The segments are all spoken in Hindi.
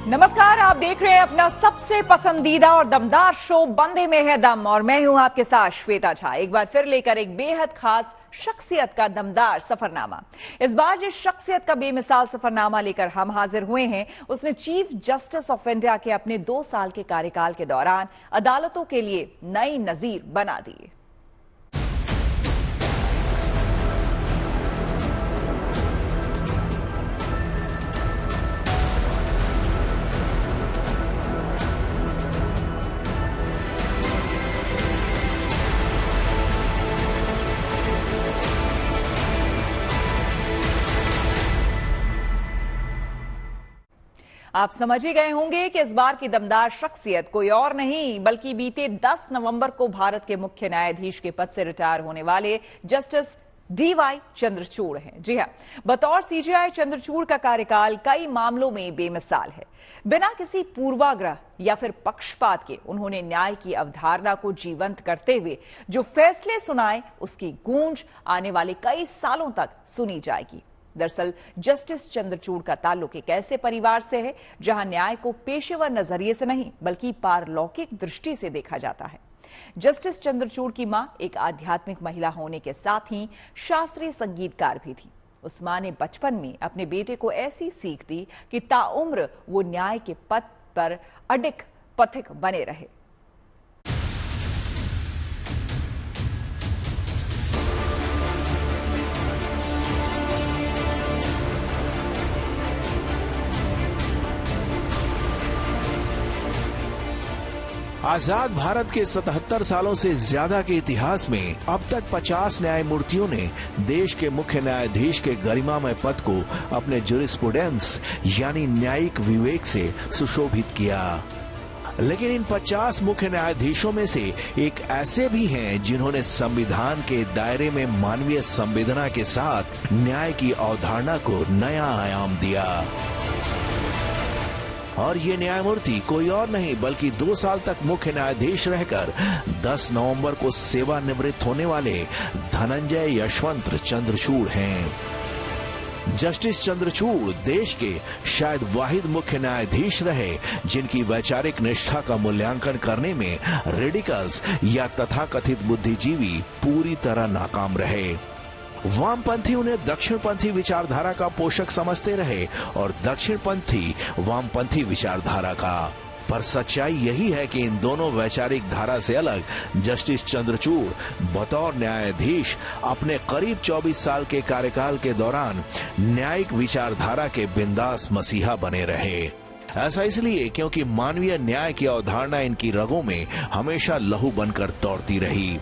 नमस्कार, आप देख रहे हैं अपना सबसे पसंदीदा और दमदार शो बंदे में है दम, और मैं हूं आपके साथ श्वेता झा। एक बार फिर लेकर एक बेहद खास शख्सियत का दमदार सफरनामा। इस बार जिस शख्सियत का बेमिसाल सफरनामा लेकर हम हाजिर हुए हैं, उसने चीफ जस्टिस ऑफ इंडिया के अपने 2 साल के कार्यकाल के दौरान अदालतों के लिए नई नजीर बना दी। आप समझ ही गए होंगे कि इस बार की दमदार शख्सियत कोई और नहीं बल्कि बीते 10 नवंबर को भारत के मुख्य न्यायाधीश के पद से रिटायर होने वाले जस्टिस डीवाई चंद्रचूड़ हैं। जी हां, बतौर सीजेआई चंद्रचूड़ का कार्यकाल कई मामलों में बेमिसाल है। बिना किसी पूर्वाग्रह या फिर पक्षपात के उन्होंने न्याय की अवधारणा को जीवंत करते हुए जो फैसले सुनाए, उसकी गूंज आने वाले कई सालों तक सुनी जाएगी। दरअसल जस्टिस चंद्रचूड़ का ताल्लुक एक ऐसे परिवार से है जहां न्याय को पेशेवर नजरिए से नहीं बल्कि पारलौकिक दृष्टि से देखा जाता है। जस्टिस चंद्रचूड़ की मां एक आध्यात्मिक महिला होने के साथ ही शास्त्रीय संगीतकार भी थी। उस मां ने बचपन में अपने बेटे को ऐसी सीख दी कि ताउम्र वो न्याय के पथ पर अडिग पथिक बने रहे। आजाद भारत के 77 सालों से ज्यादा के इतिहास में अब तक 50 न्यायमूर्तियों ने देश के मुख्य न्यायाधीश के गरिमामय पद को अपने जुरिस्प्रूडेंस यानी न्यायिक विवेक से सुशोभित किया। लेकिन इन 50 मुख्य न्यायाधीशों में से एक ऐसे भी हैं जिन्होंने संविधान के दायरे में मानवीय संवेदना के साथ न्याय की अवधारणा को नया आयाम दिया। और ये न्यायमूर्ति कोई और नहीं बल्कि 2 साल तक मुख्य न्यायाधीश रहकर 10 नवंबर को सेवानिवृत्त होने वाले धनंजय यशवंत चंद्रचूड़ हैं। जस्टिस चंद्रचूड़ देश के शायद वाहिद मुख्य न्यायाधीश रहे जिनकी वैचारिक निष्ठा का मूल्यांकन करने में रेडिकल्स या तथाकथित बुद्धिजीवी पूरी तरह नाकाम रहे। वामपंथी उन्हें दक्षिणपंथी विचारधारा का पोषक समझते रहे और दक्षिणपंथी वामपंथी विचारधारा का। पर सच्चाई यही है कि इन दोनों वैचारिक धारा से अलग जस्टिस चंद्रचूड़ बतौर न्यायाधीश अपने करीब 24 साल के कार्यकाल के दौरान न्यायिक विचारधारा के बिंदास मसीहा बने रहे। ऐसा इसलिए क्योंकि मानवीय न्याय की अवधारणा इनकी रगों में हमेशा लहू बनकर दौड़ती रही।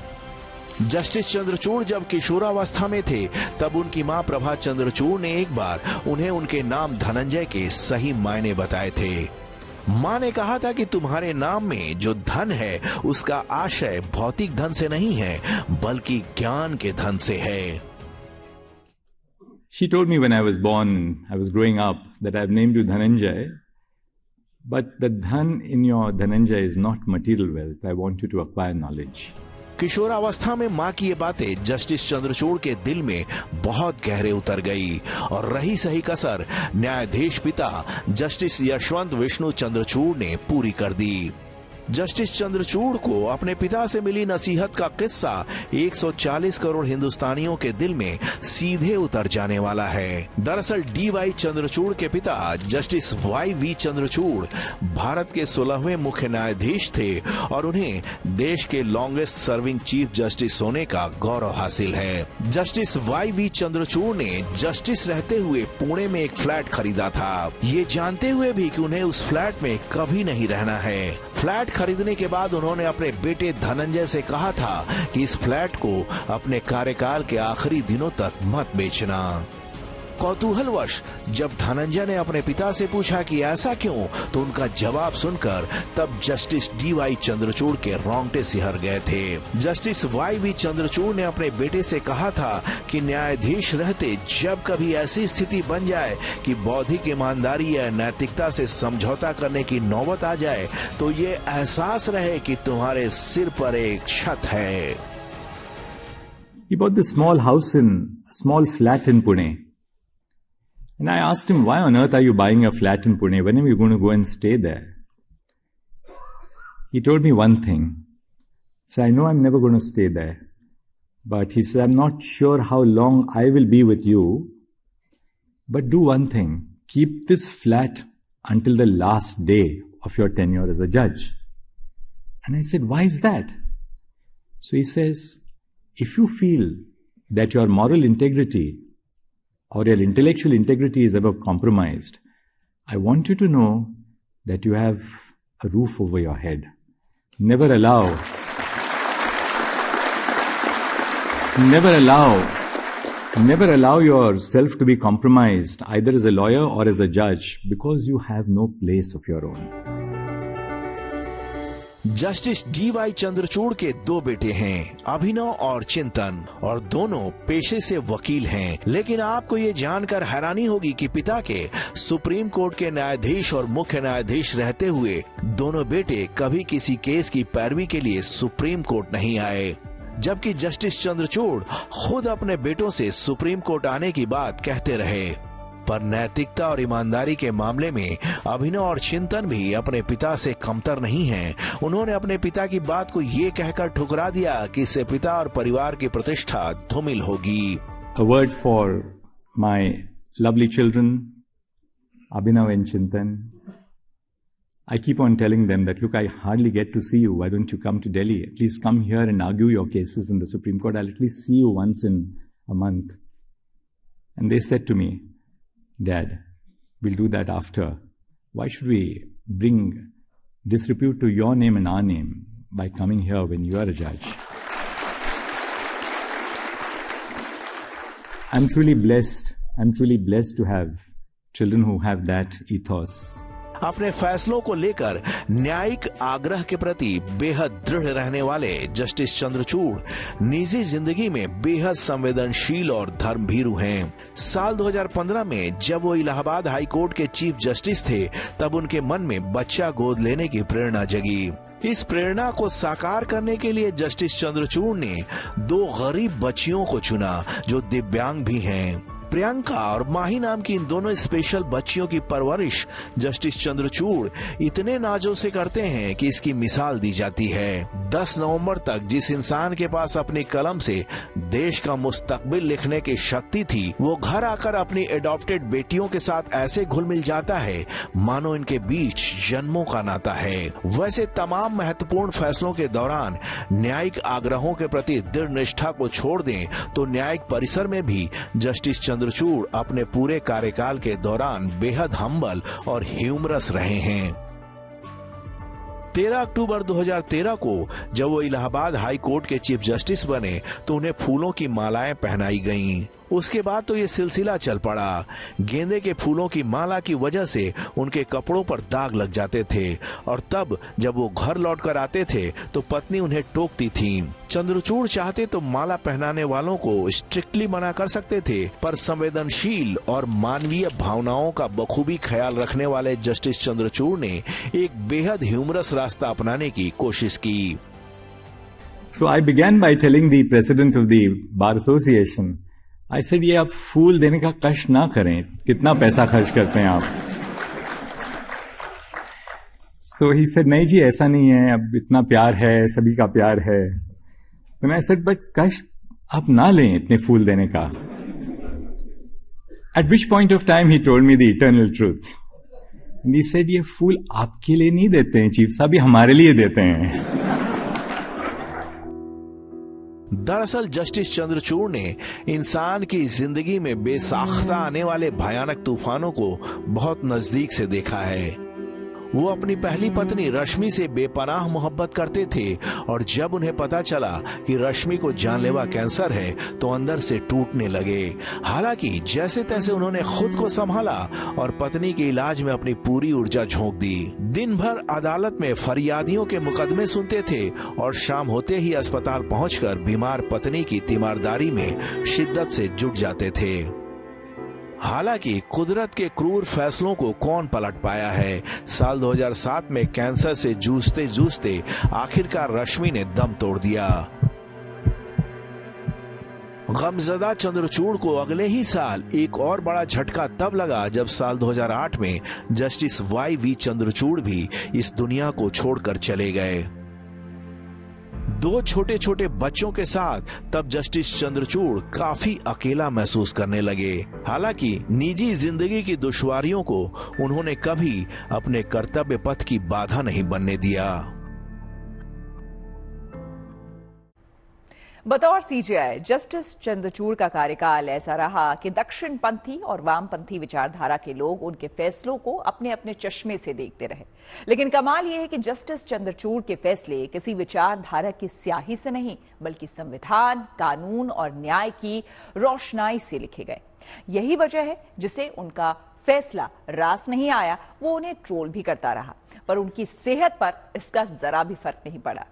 जस्टिस चंद्रचूड़ जब किशोरावस्था में थे तब उनकी मां प्रभा चंद्रचूड़ ने एक बार उन्हें उनके नाम धनंजय के सही मायने बताए थे। मां ने कहा था कि तुम्हारे नाम में जो धन है उसका आशय भौतिक धन से नहीं है बल्कि ज्ञान के धन से है। She told me when I was born, I was growing up, that I've named you Dhananjay, but the dhan in your Dhananjay is not material wealth. I want you to acquire knowledge. किशोरावस्था में मां की ये बातें जस्टिस चंद्रचूड़ के दिल में बहुत गहरे उतर गई और रही सही कसर न्यायाधीश पिता जस्टिस यशवंत विष्णु चंद्रचूड़ ने पूरी कर दी। जस्टिस चंद्रचूड़ को अपने पिता से मिली नसीहत का किस्सा 140 करोड़ हिंदुस्तानियों के दिल में सीधे उतर जाने वाला है। दरअसल डीवाई चंद्रचूड़ के पिता जस्टिस वाई.वी. चंद्रचूड़ भारत के 16वें मुख्य न्यायाधीश थे और उन्हें देश के लॉन्गेस्ट सर्विंग चीफ जस्टिस होने का गौरव हासिल है। जस्टिस वाई.वी. चंद्रचूड़ ने जस्टिस रहते हुए पुणे में एक फ्लैट खरीदा था, ये जानते हुए भी कि उन्हें उस फ्लैट में कभी नहीं रहना है। फ्लैट खरीदने के बाद उन्होंने अपने बेटे धनंजय से कहा था कि इस फ्लैट को अपने कार्यकाल के आखिरी दिनों तक मत बेचना। कौतूहलवश जब धनंजय ने अपने पिता से पूछा कि ऐसा क्यों, तो उनका जवाब सुनकर तब जस्टिस डीवाई चंद्रचूड़ के रोंगटे सिहर गए थे। जस्टिस वाई.वी. चंद्रचूड़ ने अपने बेटे से कहा था कि न्यायाधीश रहते जब कभी ऐसी स्थिति बन जाए कि बौद्धिक ईमानदारी या नैतिकता से समझौता करने की नौबत आ जाए तो ये एहसास रहे कि तुम्हारे सिर पर एक छत है। He bought this small house in a small flat in Pune. And I asked him, why on earth are you buying a flat in Pune? When are you going to go and stay there? He told me one thing. So I know I'm never going to stay there. But he said, I'm not sure how long I will be with you. But do one thing. Keep this flat until the last day of your tenure as a judge. And I said, why is that? So he says, if you feel that your moral integrity or your intellectual integrity is ever compromised, I want you to know that you have a roof over your head. Never allow yourself to be compromised either as a lawyer or as a judge because you have no place of your own. Justice D.Y.. Chandrachud के दो बेटे हैं, अभिनव और चिंतन, और दोनों पेशे से वकील हैं। लेकिन आपको ये जानकर हैरानी होगी कि पिता के सुप्रीम कोर्ट के न्यायाधीश और मुख्य न्यायाधीश रहते हुए दोनों बेटे कभी किसी केस की पैरवी के लिए सुप्रीम कोर्ट नहीं आए, जबकि जस्टिस चंद्रचूड़ खुद अपने बेटों से सुप्रीम कोर्ट आने की बात कहते रहे। पर नैतिकता और ईमानदारी के मामले में अभिनव और चिंतन भी अपने पिता से कमतर नहीं हैं। उन्होंने अपने पिता की बात को ये कहकर ठुकरा दिया कि इससे पिता और परिवार की प्रतिष्ठा धूमिल होगी। A word for my lovely children, Abhinav and Chintan. I keep on telling them that, look, I hardly get to see you. Why don't you come to Delhi? At least come here and argue your cases in the Supreme Court. I'll at least see you once in a month. And they said to me, Dad, we'll do that after. Why should we bring disrepute to your name and our name by coming here when you are a judge? I'm truly blessed to have children who have that ethos. अपने फैसलों को लेकर न्यायिक आग्रह के प्रति बेहद दृढ़ रहने वाले जस्टिस चंद्रचूड़ निजी जिंदगी में बेहद संवेदनशील और धर्मभीरू हैं। साल 2015 में जब वो इलाहाबाद हाई कोर्ट के चीफ जस्टिस थे, तब उनके मन में बच्चा गोद लेने की प्रेरणा जगी। इस प्रेरणा को साकार करने के लिए जस्टिस चंद्रचूड़ ने दो गरीब बच्चियों को चुना जो दिव्यांग भी हैं। प्रियंका और माही नाम की इन दोनों स्पेशल बच्चियों की परवरिश जस्टिस चंद्रचूड़ इतने नाजों से करते हैं कि इसकी मिसाल दी जाती है। 10 नवंबर तक जिस इंसान के पास अपनी कलम से देश का मुस्तकबिल लिखने की शक्ति थी, वो घर आकर अपनी एडॉप्टेड बेटियों के साथ ऐसे घुल मिल जाता है मानो इनके बीच जन्मों का नाता है। वैसे तमाम महत्वपूर्ण फैसलों के दौरान न्यायिक आग्रहों के प्रति दृढ़ निष्ठा को छोड़ दें तो न्यायिक परिसर में भी जस्टिस चंद्रचूड़ अपने पूरे कार्यकाल के दौरान बेहद हम्बल और ह्यूमरस रहे हैं। 13 अक्टूबर 2013 को जब वो इलाहाबाद हाई कोर्ट के चीफ जस्टिस बने तो उन्हें फूलों की मालाएं पहनाई गईं। उसके बाद तो ये सिलसिला चल पड़ा। गेंदे के फूलों की माला की वजह से उनके कपड़ों पर दाग लग जाते थे और तब जब वो घर लौट कर आते थे तो पत्नी उन्हें टोकती थी। चंद्रचूड़ चाहते तो माला पहनाने वालों को स्ट्रिक्टली मना कर सकते थे, पर संवेदनशील और मानवीय भावनाओं का बखूबी ख्याल रखने वाले जस्टिस चंद्रचूड़ ने एक बेहद ह्यूमरस रास्ता अपनाने की कोशिश की। So I began by telling the president of the Bar Association, I said, ये आप फूल देने का कष्ट ना करें, कितना पैसा खर्च करते हैं आप। So he said, नहीं जी ऐसा नहीं है, अब इतना प्यार है, सभी का प्यार है। तो मैं said, but कष्ट आप ना लें इतने फूल देने का। At which point of time he told me the eternal truth. And he said, ये फूल आपके लिए नहीं देते हैं चीफ साहब, ये हमारे लिए देते हैं। दरअसल जस्टिस चंद्रचूड़ ने इंसान की जिंदगी में बेसाख्ता आने वाले भयानक तूफानों को बहुत नजदीक से देखा है। वो अपनी पहली पत्नी रश्मि से बेपनाह मोहब्बत करते थे और जब उन्हें पता चला कि रश्मि को जानलेवा कैंसर है तो अंदर से टूटने लगे। हालांकि जैसे तैसे उन्होंने खुद को संभाला और पत्नी के इलाज में अपनी पूरी ऊर्जा झोंक दी। दिन भर अदालत में फरियादियों के मुकदमे सुनते थे और शाम होते ही अस्पताल पहुंचकर बीमार पत्नी की तीमारदारी में शिद्दत से जुट जाते थे। हालांकि कुदरत के क्रूर फैसलों को कौन पलट पाया है। साल 2007 में कैंसर से जूझते जूझते आखिरकार रश्मि ने दम तोड़ दिया। गमज़दा चंद्रचूड़ को अगले ही साल एक और बड़ा झटका तब लगा जब साल 2008 में जस्टिस वाई.वी. चंद्रचूड़ भी इस दुनिया को छोड़कर चले गए। 2 छोटे छोटे बच्चों के साथ तब जस्टिस चंद्रचूड़ काफी अकेला महसूस करने लगे। हालांकि निजी जिंदगी की दुश्वारियों को उन्होंने कभी अपने कर्तव्य पथ की बाधा नहीं बनने दिया। बतौर सीजेआई जस्टिस चंद्रचूड़ का कार्यकाल ऐसा रहा कि दक्षिणपंथी और वामपंथी विचारधारा के लोग उनके फैसलों को अपने अपने चश्मे से देखते रहे। लेकिन कमाल यह है कि जस्टिस चंद्रचूड़ के फैसले किसी विचारधारा की स्याही से नहीं बल्कि संविधान, कानून और न्याय की रोशनाई से लिखे गए। यही वजह है जिसे उनका फैसला रास नहीं आया, वो उन्हें ट्रोल भी करता रहा, पर उनकी सेहत पर इसका जरा भी फर्क नहीं पड़ा।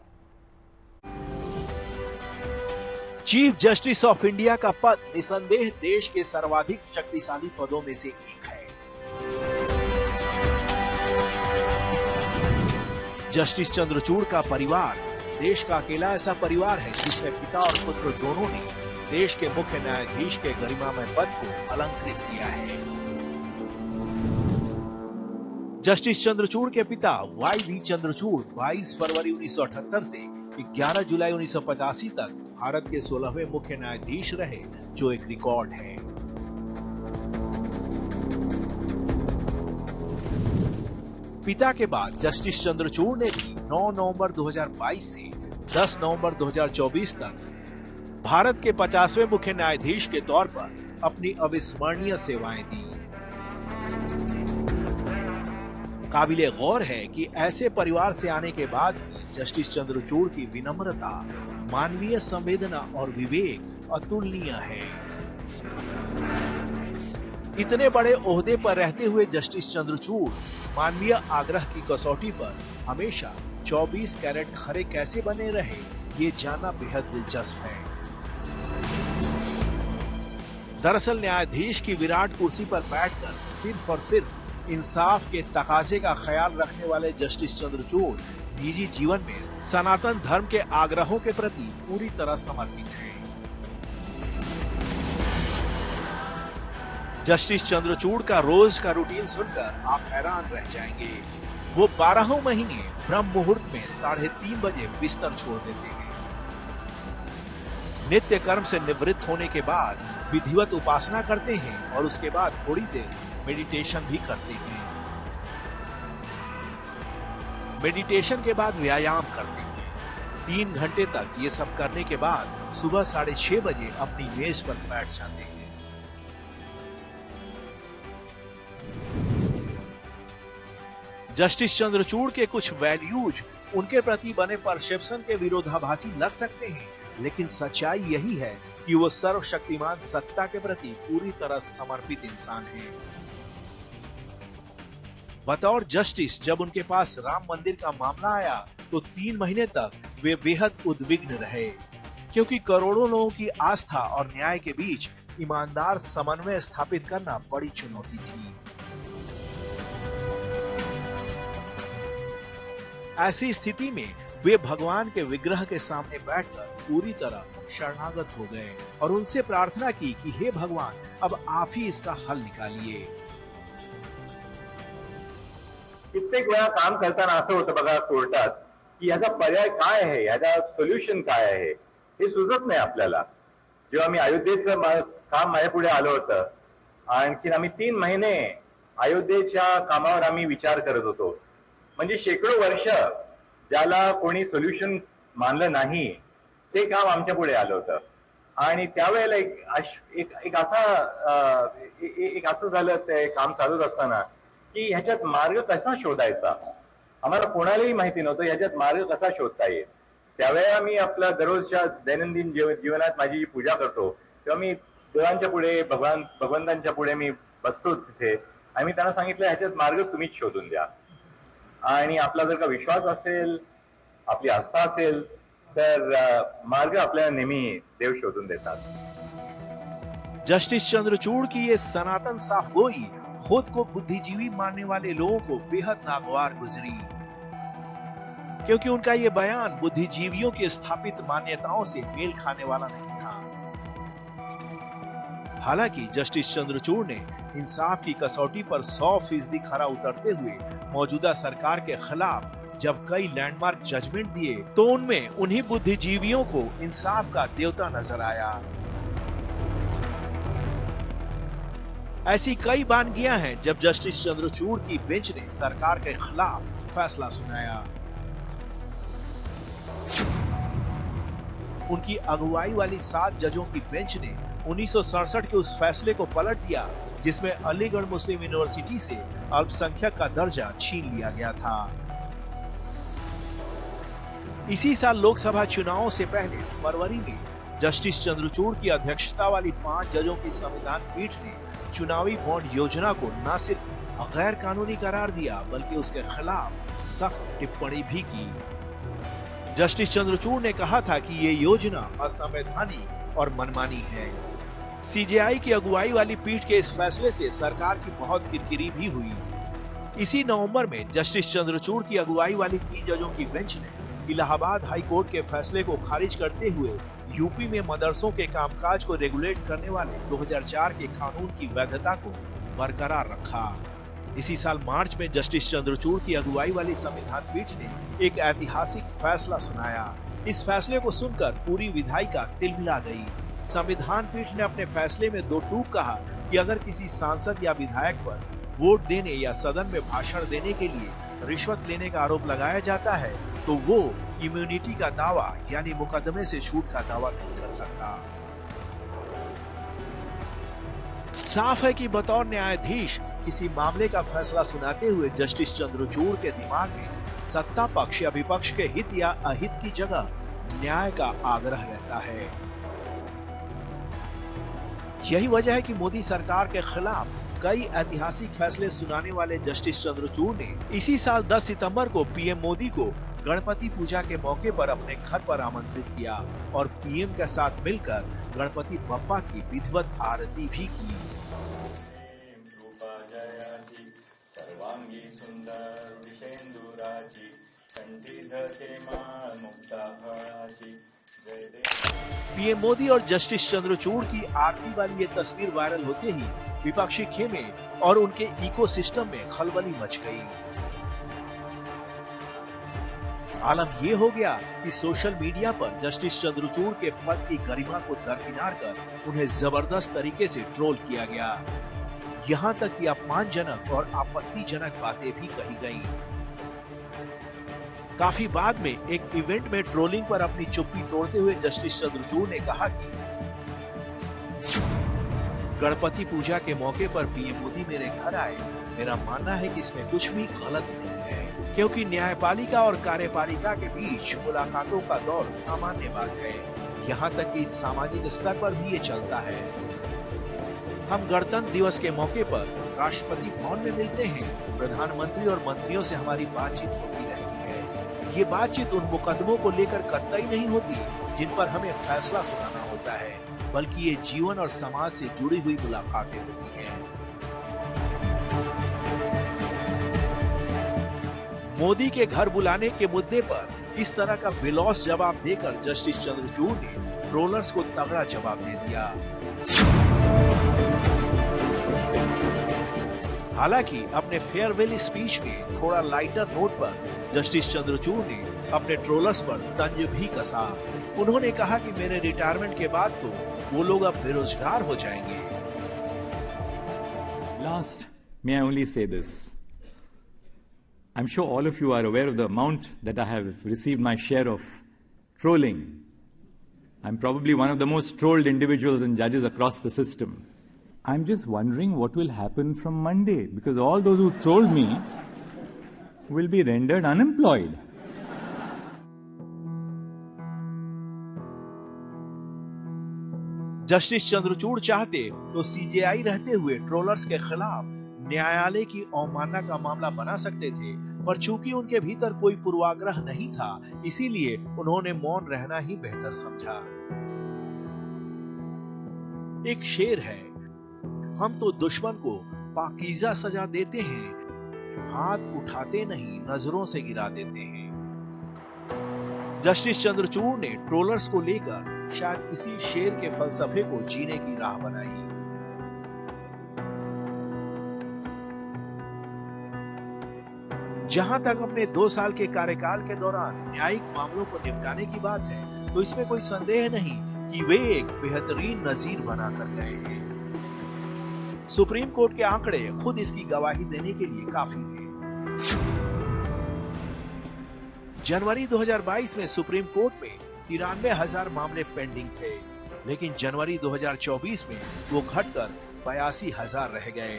चीफ जस्टिस ऑफ इंडिया का पद निसंदेह देश के सर्वाधिक शक्तिशाली पदों में से एक है। जस्टिस चंद्रचूड़ का परिवार देश का अकेला ऐसा परिवार है जिसमें पिता और पुत्र दोनों ने देश के मुख्य न्यायाधीश के गरिमामय पद को अलंकृत किया है। जस्टिस चंद्रचूड़ के पिता वाई.वी. चंद्रचूड़ 22 फरवरी 1978 से 11 जुलाई 1985 तक भारत के 16वें मुख्य न्यायाधीश रहे, जो एक रिकॉर्ड है। पिता के बाद जस्टिस चंद्रचूड़ ने भी 9 नवंबर 2022 से 10 नवंबर 2024 तक भारत के 50वें मुख्य न्यायाधीश के तौर पर अपनी अविस्मरणीय सेवाएं दी। काबिले गौर है कि ऐसे परिवार से आने के बाद भी जस्टिस चंद्रचूड़ की विनम्रता, मानवीय संवेदना और विवेक अतुलनीय है। इतने बड़े ओहदे पर रहते हुए जस्टिस चंद्रचूड़ मानवीय आग्रह की कसौटी पर हमेशा 24 कैरेट खरे कैसे बने रहे, ये जानना बेहद दिलचस्प है। दरअसल न्यायाधीश की विराट कुर्सी पर बैठकर सिर्फ और सिर्फ इंसाफ के तकाजे का ख्याल रखने वाले जस्टिस चंद्रचूड़ निजी जीवन में सनातन धर्म के आग्रहों के प्रति पूरी तरह समर्पित हैं। जस्टिस चंद्रचूड़ का रोज का रूटीन सुनकर आप हैरान रह जाएंगे। वो 12 महीने ब्रह्म मुहूर्त में 3:30 बजे बिस्तर छोड़ देते हैं। नित्य कर्म से निवृत्त होने के बाद विधिवत उपासना करते हैं और उसके बाद थोड़ी देर मेडिटेशन भी करते हैं। मेडिटेशन के बाद व्यायाम करते हैं। 3 घंटे तक ये सब करने के बाद सुबह 6:30 बजे अपनी मेज पर बैठ जाते हैं। जस्टिस चंद्रचूड़ के कुछ वैल्यूज उनके प्रति बने परसेप्शन के विरोधाभासी लग सकते हैं, लेकिन सच्चाई यही है कि वो सर्वशक्तिमान सत्ता के प्रति पूरी तरह समर्पित इंसान हैं। बतौर जस्टिस जब उनके पास राम मंदिर का मामला आया तो 3 महीने तक वे बेहद उद्विग्न रहे, क्योंकि करोड़ों लोगों की आस्था और न्याय के बीच ईमानदार समन्वय स्थापित करना बड़ी चुनौती थी। ऐसी स्थिति में वे भगवान के विग्रह के सामने बैठकर पूरी तरह शरणागत हो गए और उनसे प्रार्थना की कि हे भगवान, अब आप ही इसका हल निकालिए। कित्येक वेळा काम करताना असं होतं बघा कोर्टात की याचा पर्याय काय आहे, याचा सोल्युशन काय आहे हे सुचत नाही आपल्याला। जेव्हा मी अयोध्येचं काम माझ्या पुढे आलं होतं, आणखीन आम्ही 3 महिने अयोध्येच्या कामावर आम्ही विचार करत होतो। म्हणजे शेकडो वर्ष ज्याला कोणी सोल्युशन मानलं नाही ते काम आमच्या पुढे आलं होतं। आणि त्यावेळेला एक असं झालं ते काम चालूच असताना की ह्याच्यात मार्ग कसा शोधायचा, आम्हाला कोणालाही माहिती नव्हतं ह्याच्यात मार्ग कसा शोधता येईल। त्यावेळेला मी आपल्या दररोजच्या दैनंदिन जीवनात माझी जी पूजा करतो तेव्हा मी देवांच्या पुढे भगवंतांच्या पुढे मी बसतो तिथे आणि मी त्यांना सांगितलं ह्याच्यात मार्ग तुम्हीच शोधून द्या। आणि आपला जर का विश्वास असेल, आपली आस्था असेल तर मार्ग आपल्याला नेहमी देव शोधून देतात। जस्टिस चंद्रचूड़ की ये सनातन साफगोई खुद को बुद्धिजीवी मानने वाले लोगों को बेहद नागवार गुजरी, क्योंकि उनका ये बयान बुद्धिजीवियों की स्थापित मान्यताओं से मेल खाने वाला नहीं था। हालांकि जस्टिस चंद्रचूड़ ने इंसाफ की कसौटी पर 100% खरा उतरते हुए मौजूदा सरकार के खिलाफ जब कई लैंडमार्क जजमेंट दिए तो उनमें उन्हीं बुद्धिजीवियों को इंसाफ का देवता नजर आया। ऐसी कई बानगियां हैं जब जस्टिस चंद्रचूड़ की बेंच ने सरकार के खिलाफ फैसला सुनाया। उनकी अगुवाई वाली 7 जजों की बेंच ने 1967 के उस फैसले को पलट दिया जिसमें अलीगढ़ मुस्लिम यूनिवर्सिटी से अल्पसंख्यक का दर्जा छीन लिया गया था। इसी साल लोकसभा चुनावों से पहले फरवरी में जस्टिस चंद्रचूड़ की अध्यक्षता वाली 5 जजों की संविधान पीठ ने चुनावी बॉन्ड योजना को न सिर्फ गैर कानूनी करार दिया बल्कि उसके खिलाफ सख्त टिप्पणी भी की। जस्टिस चंद्रचूड़ ने कहा था कि ये योजना असंवैधानिक और मनमानी है। सीजेआई की अगुवाई वाली पीठ के इस फैसले से सरकार की बहुत किरकिरी भी हुई। इसी नवंबर में जस्टिस चंद्रचूड़ की अगुवाई वाली 3 जजों की बेंच ने इलाहाबाद हाई कोर्ट के फैसले को खारिज करते हुए यूपी में मदरसों के कामकाज को रेगुलेट करने वाले 2004 के कानून की वैधता को बरकरार रखा। इसी साल मार्च में जस्टिस चंद्रचूड़ की अगुवाई वाली संविधान पीठ ने एक ऐतिहासिक फैसला सुनाया। इस फैसले को सुनकर पूरी विधायिका तिलमिला गई। संविधान पीठ ने अपने फैसले में 2 टूक कहा कि अगर किसी सांसद या विधायक पर वोट देने या सदन में भाषण देने के लिए रिश्वत लेने का आरोप लगाया जाता है तो वो इम्यूनिटी का दावा यानी मुकदमे से छूट का दावा नहीं कर सकता। साफ है कि बतौर न्यायाधीश किसी मामले का फैसला सुनाते हुए जस्टिस चंद्रचूड़ के दिमाग में सत्ता पक्ष या विपक्ष के हित या अहित की जगह न्याय का आग्रह रहता है। यही वजह है कि मोदी सरकार के खिलाफ कई ऐतिहासिक फैसले सुनाने वाले जस्टिस चंद्रचूड़ ने इसी साल 10 सितंबर को पीएम मोदी को गणपति पूजा के मौके पर अपने घर पर आमंत्रित किया और पीएम के साथ मिलकर गणपति बप्पा की विधिवत आरती भी की। पीएम मोदी और जस्टिस चंद्रचूड़ की आरती वाली ये तस्वीर वायरल होते ही विपक्षी खेमे और उनके इकोसिस्टम में खलबली मच गई। आलम ये हो गया कि सोशल मीडिया पर जस्टिस चंद्रचूड़ के पद की गरिमा को दरकिनार कर उन्हें जबरदस्त तरीके से ट्रोल किया गया। यहाँ तक कि अपमानजनक और आपत्तिजनक बातें भी कही गईं। काफी बाद में एक इवेंट में ट्रोलिंग पर अपनी चुप्पी तोड़ते हुए जस्टिस चंद्रचूड़ ने कहा कि गणपति पूजा के मौके पर पीएम मोदी मेरे घर आए। मेरा मानना है कि इसमें कुछ भी गलत नहीं है क्योंकि न्यायपालिका और कार्यपालिका के बीच मुलाकातों का दौर सामान्य बात है। यहाँ तक कि सामाजिक स्तर पर भी ये चलता है। हम गणतंत्र दिवस के मौके पर राष्ट्रपति भवन में मिलते हैं। प्रधानमंत्री और मंत्रियों से हमारी बातचीत होती रहती है। ये बातचीत उन मुकदमों को लेकर कतई नहीं होती जिन पर हमें फैसला सुनाना होता है, बल्कि ये जीवन और समाज से जुड़ी हुई मुलाकातें होती हैं। मोदी के घर बुलाने के मुद्दे पर इस तरह का बेलौस जवाब देकर जस्टिस चंद्रचूड़ ने ट्रोलर्स को तगड़ा जवाब दे दिया। हालांकि अपने फेयरवेल स्पीच में थोड़ा लाइटर नोट पर जस्टिस चंद्रचूड़ ने अपने ट्रोलर्स पर तंज भी कसा। उन्होंने कहा कि मेरे रिटायरमेंट के बाद तो वो लोग अब बेरोजगार हो जाएंगे। Last, may I only say this? I'm sure all of you are aware of the amount that I have received my share of trolling. I'm probably one of the most trolled individuals and judges across the system. I'm just wondering what will happen from Monday, because all those who trolled me will be rendered unemployed. Justice Chandrachud चाहते तो सीजेआई रहते हुए ट्रोलर्स के खिलाफ न्यायालय की अवमानना का मामला बना सकते थे, पर चूंकि उनके भीतर कोई पूर्वाग्रह नहीं था, इसीलिए उन्होंने मौन रहना ही बेहतर समझा। एक शेर है, हम तो दुश्मन को पाकीज़ा सजा देते हैं, हाथ उठाते नहीं नजरों से गिरा देते हैं। जस्टिस चंद्रचूड़ ने ट्रोलर्स को लेकर शायद इसी शेर के फलसफे को जीने की राह बनाई। जहां तक अपने 2 साल के कार्यकाल के दौरान न्यायिक मामलों को निपटाने की बात है, तो इसमें कोई संदेह नहीं कि वे एक बेहतरीन नजीर बनाकर गए हैं। सुप्रीम कोर्ट के आंकड़े खुद इसकी गवाही देने के लिए काफी हैं। जनवरी 2022 में सुप्रीम कोर्ट में 93,000 मामले पेंडिंग थे, लेकिन जनवरी 2024 में वो घटकर 82,000 रह गए।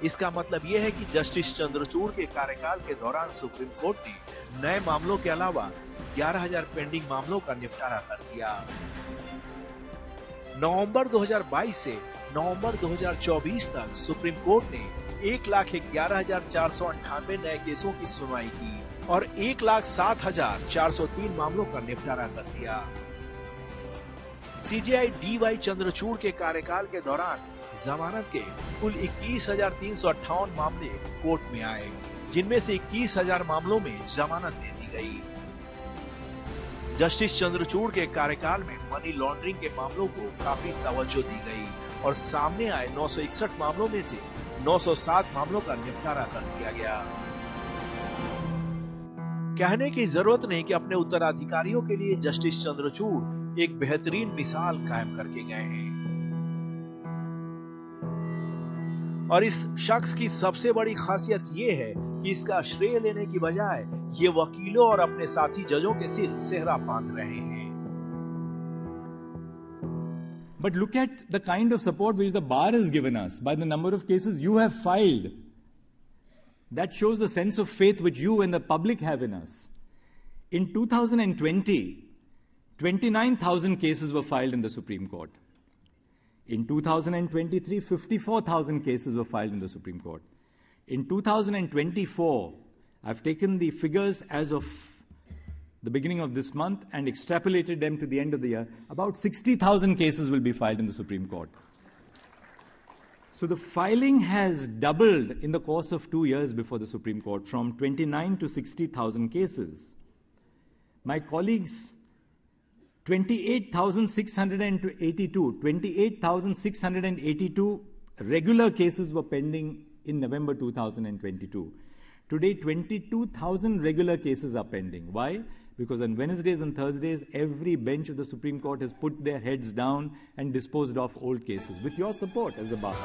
इसका मतलब यह है कि जस्टिस चंद्रचूड़ के कार्यकाल के दौरान सुप्रीम कोर्ट ने नए मामलों के अलावा 11,000 पेंडिंग मामलों का निपटारा कर दिया। नवंबर 2022 से नवंबर 2024 तक सुप्रीम कोर्ट ने 1,11,498 नए केसों की सुनवाई की और 1,07,403 मामलों का निपटारा कर दिया। सीजेआई DY चंद्रचूड़ के कार्यकाल के दौरान जमानत के कुल 21,358 मामले कोर्ट में आए, जिनमें से 21,000 मामलों में जमानत दे दी गई। जस्टिस चंद्रचूड़ के कार्यकाल में मनी लॉन्ड्रिंग के मामलों को काफी तवज्जो दी गई और सामने आए 961 मामलों में से 907 मामलों का निपटारा कर दिया गया। कहने की जरूरत नहीं कि अपने उत्तराधिकारियों के लिए जस्टिस चंद्रचूड़ एक बेहतरीन मिसाल कायम करके गए हैं। और इस शख्स की सबसे बड़ी खासियत ये है कि इसका श्रेय लेने की बजाय ये वकीलों और अपने साथी जजों के सिर सेहरा बांध रहे हैं। But look at the kind of support which the bar has given us by the number of cases you have filed. That shows the sense of faith which you and the public have in us. In 2020, 29,000 cases were filed in the Supreme Court. In 2023, 54,000 cases were filed in the Supreme Court. In 2024, I've taken the figures as of the beginning of this month and extrapolated them to the end of the year. About 60,000 cases will be filed in the Supreme Court. So the filing has doubled in the course of 2 years before the Supreme Court, from 29 to 60,000 cases. My colleagues, 28,682 regular cases were pending in November 2022. Today, 22,000 regular cases are pending. Why? Because on Wednesdays and Thursdays, every bench of the Supreme Court has put their heads down and disposed of old cases, with your support as a bar.